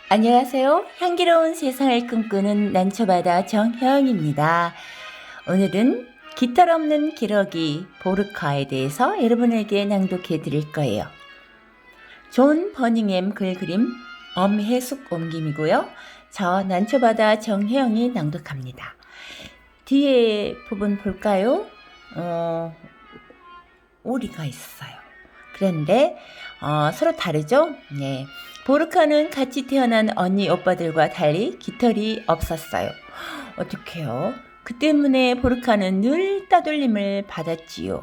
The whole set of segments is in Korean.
안녕하세요. 향기로운 세상을 꿈꾸는 난초바다 정혜영입니다. 오늘은 깃털 없는 기러기 보르카에 대해서 여러분에게 낭독해 드릴 거예요. 존 버닝엄 글 그림 엄혜숙 옮김이고요. 저 난초바다 정혜영이 낭독합니다. 뒤에 부분 볼까요? 오리가 있어요. 그런데 서로 다르죠? 네. 보르카는 같이 태어난 언니 오빠들과 달리 깃털이 없었어요. 어떡해요? 그 때문에 보르카는 늘 따돌림을 받았지요.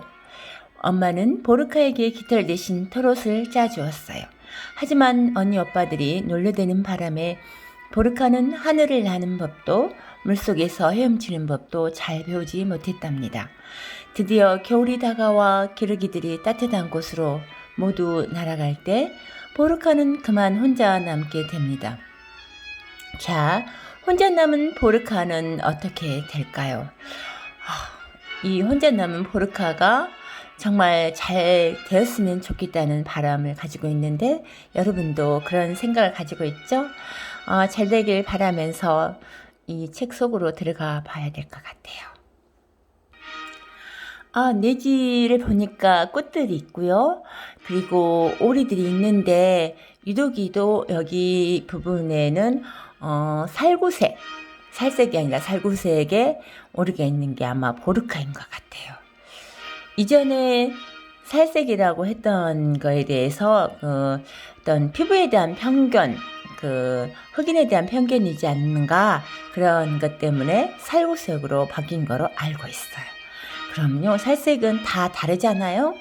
엄마는 보르카에게 깃털 대신 털옷을 짜주었어요. 하지만 언니 오빠들이 놀려대는 바람에 보르카는 하늘을 나는 법도 물속에서 헤엄치는 법도 잘 배우지 못했답니다. 드디어 겨울이 다가와 기러기들이 따뜻한 곳으로 모두 날아갈 때 보르카는 그만 혼자 남게 됩니다. 자, 혼자 남은 보르카는 어떻게 될까요? 이 혼자 남은 보르카가 정말 잘 되었으면 좋겠다는 바람을 가지고 있는데 여러분도 그런 생각을 가지고 있죠? 잘 되길 바라면서 이 책 속으로 들어가 봐야 될 것 같아요. 내지를 보니까 꽃들이 있고요. 그리고 오리들이 있는데 유독이도 여기 부분에는 살색이 아니라 살구색에 오리가 있는 게 아마 보르카인 것 같아요. 이전에 살색이라고 했던 거에 대해서 어떤 피부에 대한 편견, 흑인에 대한 편견이지 않는가 그런 것 때문에 살구색으로 바뀐 거로 알고 있어요. 그럼요. 살색은 다 다르잖아요.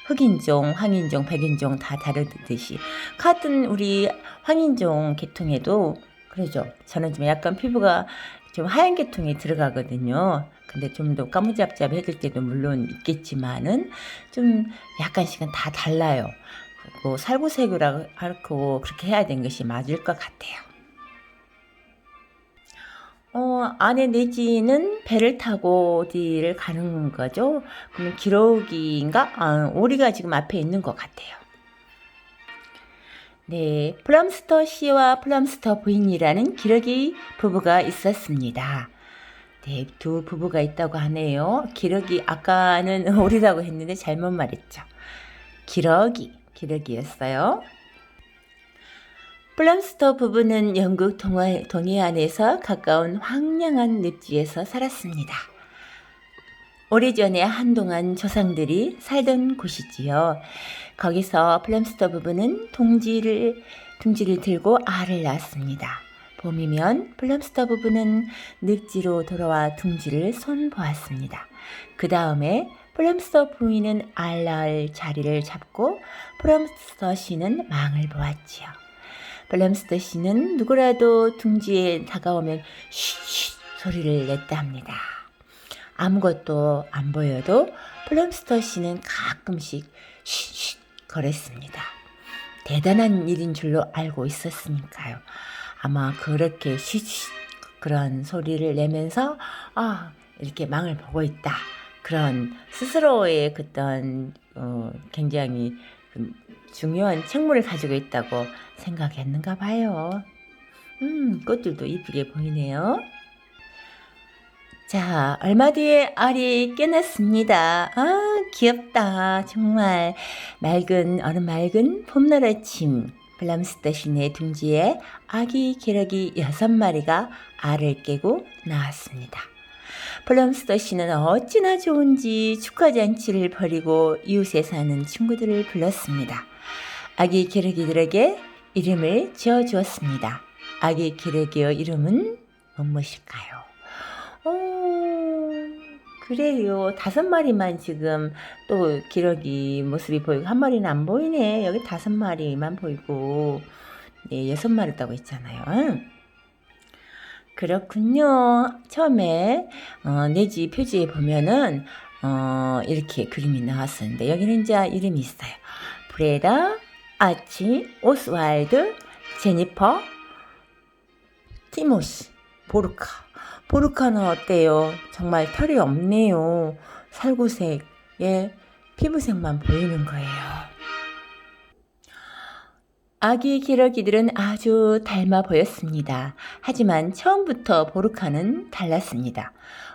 흑인종, 황인종, 백인종 다 다르듯이 같은 우리 황인종 계통에도 그러죠. 저는 좀 약간 피부가 좀 하얀 계통에 들어가거든요. 근데 좀 더 까무잡잡해질 때도 물론 있겠지만은 좀 약간씩은 다 달라요. 뭐 살구색이라고 하고 그렇게 해야 되는 것이 맞을 것 같아요. 안에 내지는 배를 타고 어디를 가는 거죠? 그러면 기러기인가? 오리가 지금 앞에 있는 것 같아요. 네, 플럼스터 씨와 플럼스터 부인이라는 기러기 부부가 있었습니다. 네, 두 부부가 있다고 하네요. 기러기, 아까는 오리라고 했는데 잘못 말했죠. 기러기였어요. 플럼스터 부부는 영국 동해안에서 가까운 황량한 늪지에서 살았습니다. 오래전에 한동안 조상들이 살던 곳이지요. 거기서 플럼스터 부부는 둥지를 들고 알을 낳았습니다. 봄이면 플럼스터 부부는 늪지로 돌아와 둥지를 손보았습니다. 그 다음에 플럼스터 부인은 알 낳을 자리를 잡고 플럼스터 씨는 망을 보았지요. 플럼스터 씨는 누구라도 둥지에 다가오면 쉿쉿 소리를 냈다 합니다. 아무것도 안 보여도 플럼스터 씨는 가끔씩 쉿쉿 거렸습니다. 대단한 일인 줄로 알고 있었으니까요. 아마 그렇게 쉿쉿 그런 소리를 내면서 이렇게 망을 보고 있다. 그런 스스로의 그떤 굉장히 중요한 책무를 가지고 있다고 생각했는가 봐요. 꽃들도 이쁘게 보이네요. 자, 얼마 뒤에 알이 깨났습니다. 귀엽다. 정말 얼음 맑은 봄날 아침 플럼스터 씨네 둥지에 아기 기러기 6마리가 알을 깨고 나왔습니다. 플럼스터 씨는 어찌나 좋은지 축하잔치를 벌이고 이웃에 사는 친구들을 불렀습니다. 아기 기러기들에게 이름을 지어주었습니다. 아기 기러기의 이름은 무엇일까요? 그래요. 5마리만 지금 또 기러기 모습이 보이고 1마리는 안 보이네. 여기 5마리만 보이고 6마리 있다고 했잖아요. 그렇군요. 처음에 내지 표지에 보면은 이렇게 그림이 나왔었는데 여기는 이제 이름이 있어요. 브레다, 아치, 오스왈드, 제니퍼, 티모시, 보르카. 보르카는 어때요? 정말 털이 없네요. 살구색의 피부색만 보이는 거예요. 아기 기러기들은 아주 닮아 보였습니다. 하지만 처음부터 보르카는 달랐습니다.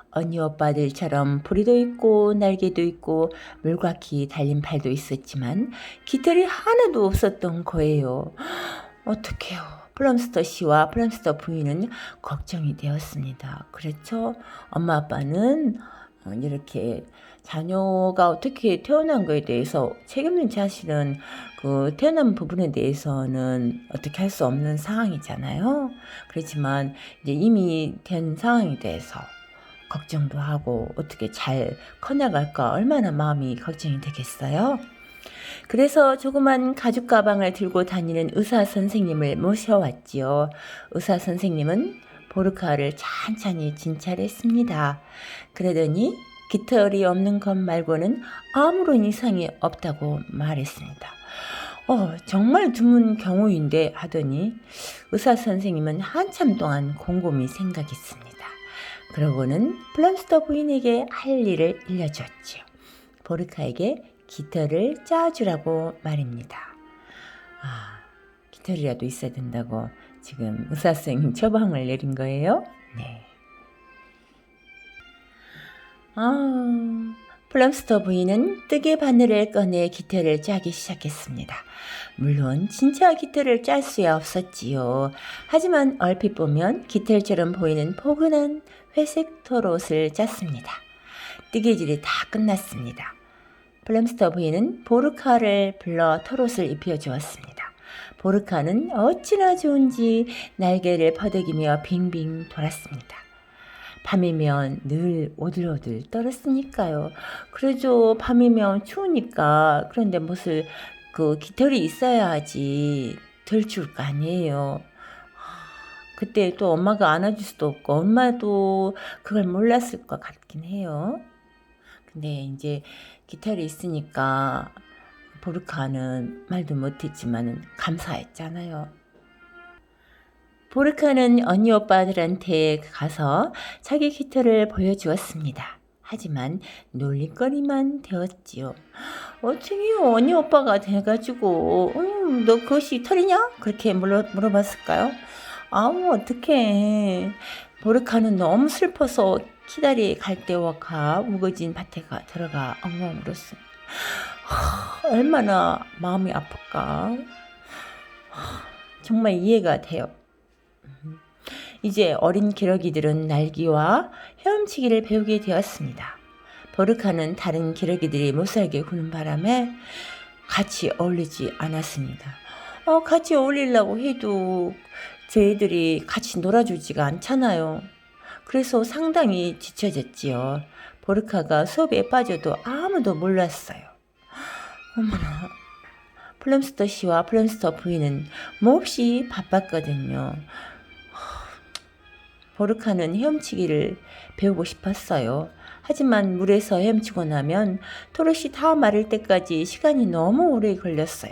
언니 오빠들처럼 부리도 있고 날개도 있고 물과기 달린 팔도 있었지만 깃털이 하나도 없었던 거예요. 어떡해요. 플럼스터 씨와 플럼스터 부인은 걱정이 되었습니다. 그렇죠? 엄마 아빠는 이렇게 자녀가 어떻게 태어난 거에 대해서 책임는 사실은 그 태어난 부분에 대해서는 어떻게 할 수 없는 상황이잖아요. 그렇지만 이제 이미 된 상황에 대해서 걱정도 하고 어떻게 잘 커나갈까 얼마나 마음이 걱정이 되겠어요. 그래서 조그만 가죽 가방을 들고 다니는 의사 선생님을 모셔왔지요. 의사 선생님은 보르카를 찬찬히 진찰했습니다. 그러더니 깃털이 없는 것 말고는 아무런 이상이 없다고 말했습니다. 정말 드문 경우인데 하더니 의사 선생님은 한참 동안 곰곰이 생각했습니다. 그러고는 플럼스터 부인에게 할 일을 일러줬지요. 보르카에게 깃털을 짜주라고 말입니다. 깃털이라도 있어야 된다고 지금 의사 선생님 처방을 내린 거예요? 네. 플럼스터 부인은 뜨개 바늘을 꺼내 깃털을 짜기 시작했습니다. 물론 진짜 깃털을 짤 수야 없었지요. 하지만 얼핏 보면 깃털처럼 보이는 포근한 회색 털옷을 짰습니다. 뜨개질이 다 끝났습니다. 플럼스터 부인은 보르카를 불러 털옷을 입혀주었습니다. 보르카는 어찌나 좋은지 날개를 퍼덕이며 빙빙 돌았습니다. 밤이면 늘 오들오들 떨었으니까요. 그래도 밤이면 추우니까 그런데 무슨 그 깃털이 있어야지 덜 추울 거 아니에요. 그때 또 엄마가 안아줄 수도 없고 엄마도 그걸 몰랐을 것 같긴 해요. 근데 이제 깃털이 있으니까 보르카는 말도 못했지만 감사했잖아요. 보르카는 언니 오빠들한테 가서 자기 깃털을 보여주었습니다. 하지만 놀림거리만 되었지요. 어떻게 언니 오빠가 돼가지고 너 그것이 털이냐? 그렇게 물어봤을까요? 어떡해. 보르카는 너무 슬퍼서 키다리 갈대와 우거진 밭에 들어가 엉엉 울었습니다. 얼마나 마음이 아플까. 정말 이해가 돼요. 이제 어린 기러기들은 날기와 헤엄치기를 배우게 되었습니다. 보르카는 다른 기러기들이 못살게 구는 바람에 같이 어울리지 않았습니다. 같이 어울리려고 해도 저희들이 같이 놀아주지가 않잖아요. 그래서 상당히 지쳐졌지요. 보르카가 수업에 빠져도 아무도 몰랐어요. 어머나. 플럼스터 씨와 플럼스터 부인은 몹시 바빴거든요. 보르카는 헤엄치기를 배우고 싶었어요. 하지만 물에서 헤엄치고 나면 털옷이 다 마를 때까지 시간이 너무 오래 걸렸어요.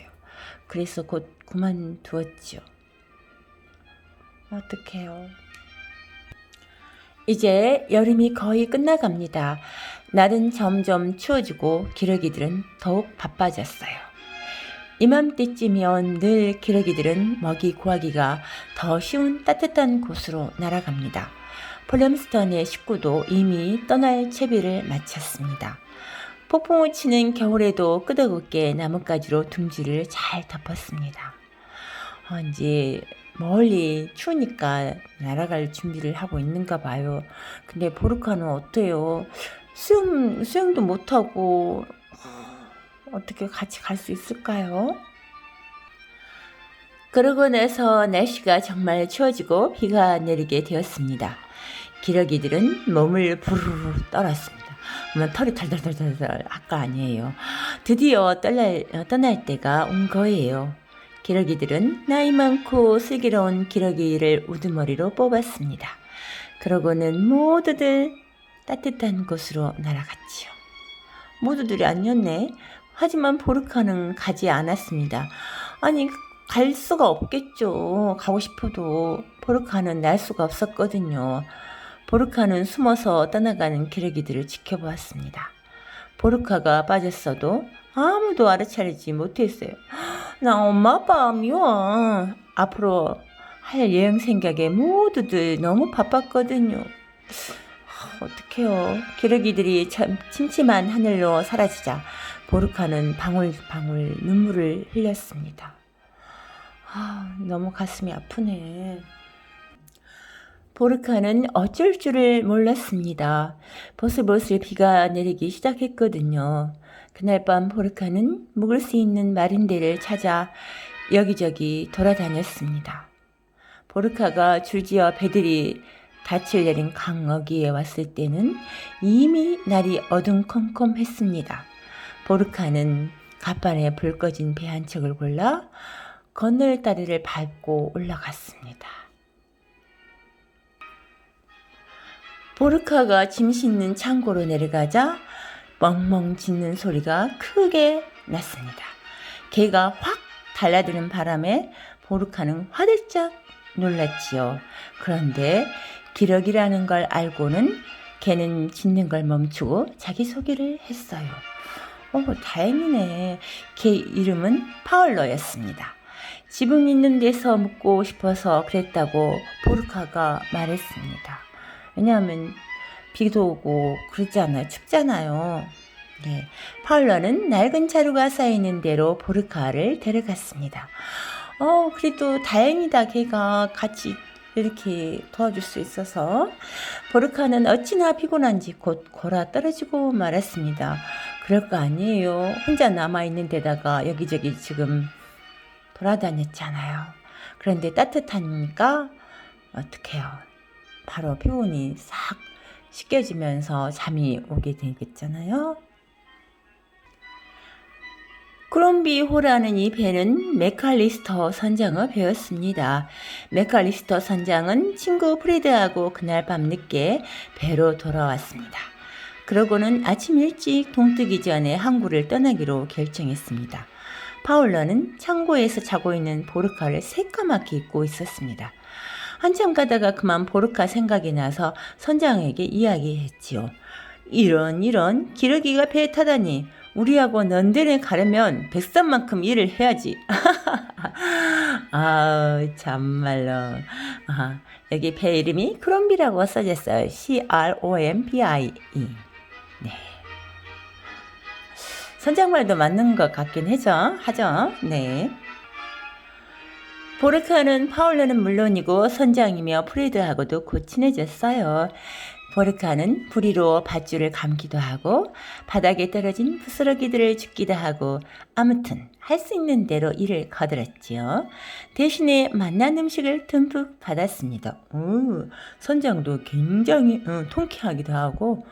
그래서 곧 그만두었죠. 어떡해요. 이제 여름이 거의 끝나갑니다. 날은 점점 추워지고 기러기들은 더욱 바빠졌어요. 이맘때쯤이면 늘 기러기들은 먹이 구하기가 더 쉬운 따뜻한 곳으로 날아갑니다. 플럼스턴의 식구도 이미 떠날 채비를 마쳤습니다. 폭풍을 치는 겨울에도 끄덕없게 나뭇가지로 둥지를 잘 덮었습니다. 이제 멀리 추우니까 날아갈 준비를 하고 있는가 봐요. 근데 보르카는 어때요? 수영도 못하고 어떻게 같이 갈 수 있을까요? 그러고 나서 날씨가 정말 추워지고 비가 내리게 되었습니다. 기러기들은 몸을 부르르 떨었습니다. 털이 털털털털 아까 아니에요. 드디어 떠날 때가 온 거예요. 기러기들은 나이 많고 슬기로운 기러기를 우두머리로 뽑았습니다. 그러고는 모두들 따뜻한 곳으로 날아갔지요. 모두들이 아니었네. 하지만 보르카는 가지 않았습니다. 아니, 갈 수가 없겠죠. 가고 싶어도 보르카는 날 수가 없었거든요. 보르카는 숨어서 떠나가는 기러기들을 지켜보았습니다. 보르카가 빠졌어도 아무도 알아차리지 못했어요. 나 엄마 아빠 미워. 앞으로 할 여행 생각에 모두들 너무 바빴거든요. 어떡해요. 기러기들이 참 침침한 하늘로 사라지자 보르카는 방울방울 눈물을 흘렸습니다. 너무 가슴이 아프네. 보르카는 어쩔 줄을 몰랐습니다. 보슬보슬 비가 내리기 시작했거든요. 그날 밤 보르카는 묵을 수 있는 마른 데를 찾아 여기저기 돌아다녔습니다. 보르카가 줄지어 배들이 닻을 내린 강어귀에 왔을 때는 이미 날이 어둠컴컴했습니다. 보르카는 갑판에 불 꺼진 배 한 척을 골라 건널 다리를 밟고 올라갔습니다. 보르카가 짐 싣는 창고로 내려가자 멍멍 짖는 소리가 크게 났습니다. 개가 확 달라드는 바람에 보르카는 화들짝 놀랐지요. 그런데 기러기라는 걸 알고는 개는 짖는 걸 멈추고 자기소개를 했어요. 다행이네. 개 이름은 파울러였습니다. 지붕 있는 데서 묵고 싶어서 그랬다고 보르카가 말했습니다. 왜냐하면 비도 오고 그러잖아요. 춥잖아요. 네, 파울러는 낡은 자루가 쌓이는 대로 보르카를 데려갔습니다. 그래도 다행이다. 걔가 같이 이렇게 도와줄 수 있어서. 보르카는 어찌나 피곤한지 곧 골아 떨어지고 말았습니다. 그럴 거 아니에요. 혼자 남아있는 데다가 여기저기 지금 돌아다녔잖아요. 그런데 따뜻하니까 어떡해요. 바로 피곤이 싹 씻겨지면서 잠이 오게 되겠잖아요. 크롬비호라는 이 배는 맥칼리스터 선장의 배였습니다. 맥칼리스터 선장은 친구 프레드하고 그날 밤 늦게 배로 돌아왔습니다. 그러고는 아침 일찍 동뜨기 전에 항구를 떠나기로 결정했습니다. 파울러는 창고에서 자고 있는 보르카를 새까맣게 잊고 있었습니다. 한참 가다가 그만 보르카 생각이 나서 선장에게 이야기했지요. 이런 기러기가 배에 타다니. 우리하고 런던에 가려면 백선만큼 일을 해야지. 참말로. 여기 배 이름이 크롬비라고 써졌어요. CROMBIE. 네. 선장 말도 맞는 것 같긴 하죠. 네. 보르카는 파울러는 물론이고 선장이며 프레드하고도 곧 친해졌어요. 보르카는 부리로 밧줄을 감기도 하고 바닥에 떨어진 부스러기들을 줍기도 하고 아무튼 할 수 있는 대로 일을 거들었지요. 대신에 맛난 음식을 듬뿍 받았습니다. 선장도 굉장히 통쾌하기도 하고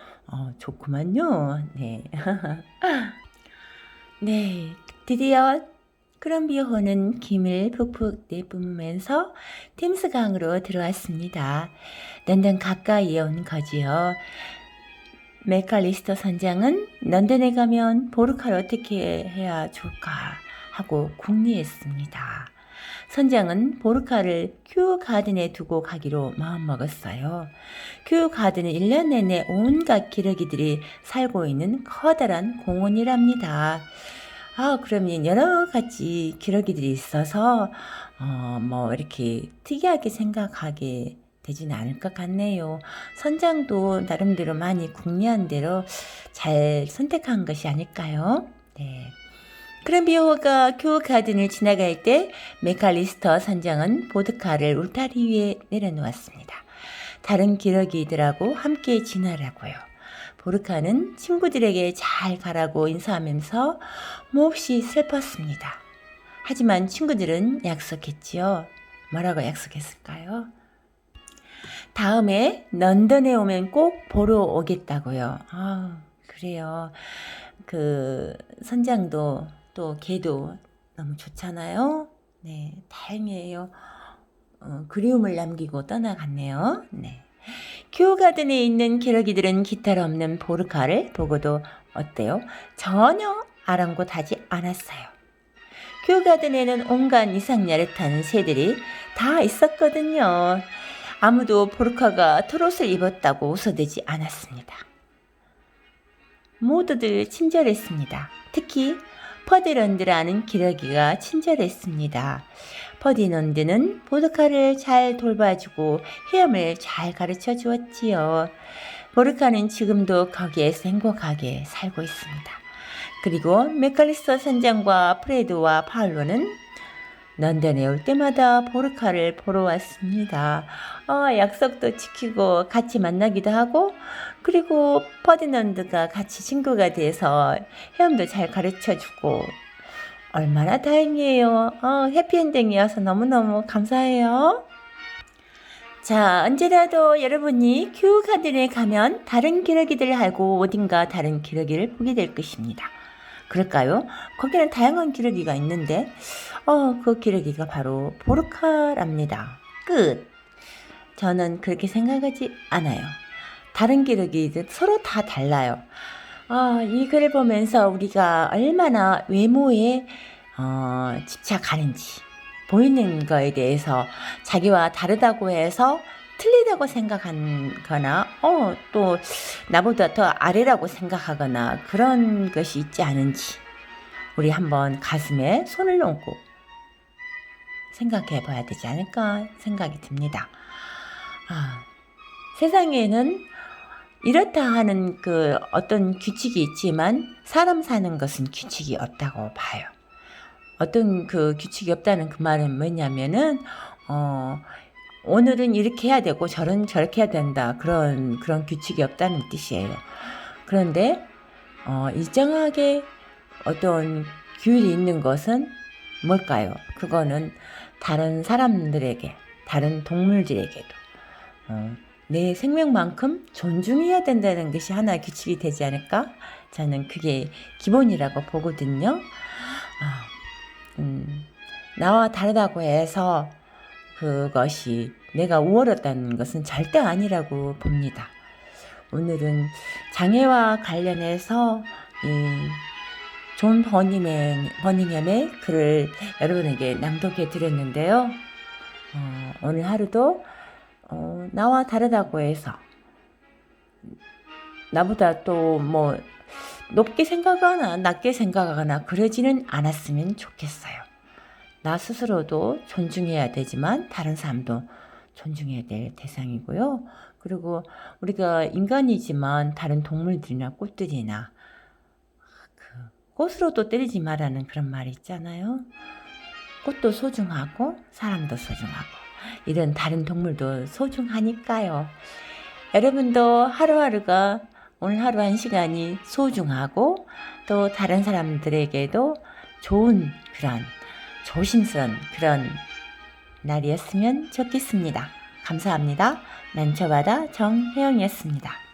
좋구만요. 네. 네, 드디어 크롬비호는 김을 푹푹 내뿜으면서 템스강으로 들어왔습니다. 런던 가까이에 온 거지요. 맥칼리스터 선장은 런던에 가면 보르카를 어떻게 해야 좋을까 하고 궁리했습니다. 선장은 보르카를 큐 가든에 두고 가기로 마음먹었어요. 큐 가든은 1년 내내 온갖 기러기들이 살고 있는 커다란 공원이랍니다. 그러면 여러 가지 기러기들이 있어서 이렇게 특이하게 생각하게 되지는 않을 것 같네요. 선장도 나름대로 많이 궁리한 대로 잘 선택한 것이 아닐까요? 네. 크롬비호가 큐 가든을 지나갈 때 맥칼리스터 선장은 보드카를 울타리 위에 내려놓았습니다. 다른 기러기들하고 함께 지나라고요. 보르카는 친구들에게 잘 가라고 인사하면서 몹시 슬펐습니다. 하지만 친구들은 약속했지요. 뭐라고 약속했을까요? 다음에 런던에 오면 꼭 보러 오겠다고요. 그래요. 그 선장도 또 걔도 너무 좋잖아요. 네, 다행이에요. 그리움을 남기고 떠나갔네요. 네. 큐 가든에 있는 기러기들은 깃털 없는 보르카를 보고도 어때요? 전혀 아랑곳하지 않았어요. 큐 가든에는 온갖 이상야릇한 새들이 다 있었거든요. 아무도 보르카가 털옷을 입었다고 웃어대지 않았습니다. 모두들 친절했습니다. 특히 퍼디넌드라는 기러기가 친절했습니다. 퍼디넌드는 보르카를 잘 돌봐주고 헤엄을 잘 가르쳐 주었지요. 보르카는 지금도 거기에서 행복하게 살고 있습니다. 그리고 맥칼리스터 선장과 프레드와 파울로는 런던에 올 때마다 보르카를 보러 왔습니다. 약속도 지키고 같이 만나기도 하고, 그리고 퍼디넌드가 같이 친구가 돼서 헤엄도 잘 가르쳐주고, 얼마나 다행이에요. 해피엔딩이어서 너무너무 감사해요. 자, 언제라도 여러분이 큐가든에 가면 다른 기러기들을 알고 어딘가 다른 기러기를 보게 될 것입니다. 그럴까요? 거기는 다양한 기러기가 있는데 그 기러기가 바로 보르카랍니다. 끝. 저는 그렇게 생각하지 않아요. 다른 기러기들 서로 다 달라요. 이 글을 보면서 우리가 얼마나 외모에 집착하는지, 보이는 거에 대해서 자기와 다르다고 해서 틀리다고 생각하거나 또 나보다 더 아래라고 생각하거나 그런 것이 있지 않은지 우리 한번 가슴에 손을 얹고 생각해 봐야 되지 않을까 생각이 듭니다. 세상에는 이렇다 하는 그 어떤 규칙이 있지만 사람 사는 것은 규칙이 없다고 봐요. 어떤 그 규칙이 없다는 그 말은 뭐냐면은 오늘은 이렇게 해야 되고 저렇게 해야 된다, 그런 규칙이 없다는 뜻이에요. 그런데 일정하게 어떤 규율이 있는 것은 뭘까요? 그거는 다른 사람들에게, 다른 동물들에게도 내 생명만큼 존중해야 된다는 것이 하나의 규칙이 되지 않을까? 저는 그게 기본이라고 보거든요. 나와 다르다고 해서 그것이 내가 우월하다는 것은 절대 아니라고 봅니다. 오늘은 장애와 관련해서 존 버닝햄의 글을 여러분에게 낭독해 드렸는데요. 오늘 하루도 나와 다르다고 해서 나보다 또 뭐 높게 생각하거나 낮게 생각하거나 그러지는 않았으면 좋겠어요. 나 스스로도 존중해야 되지만 다른 사람도 존중해야 될 대상이고요. 그리고 우리가 인간이지만 다른 동물들이나 꽃들이나 꽃으로도 때리지 마라는 그런 말이 있잖아요. 꽃도 소중하고 사람도 소중하고 이런 다른 동물도 소중하니까요. 여러분도 하루하루가, 오늘 하루 한 시간이 소중하고 또 다른 사람들에게도 좋은 그런 조심스러운 그런 날이었으면 좋겠습니다. 감사합니다. 난초바다 정혜영이었습니다.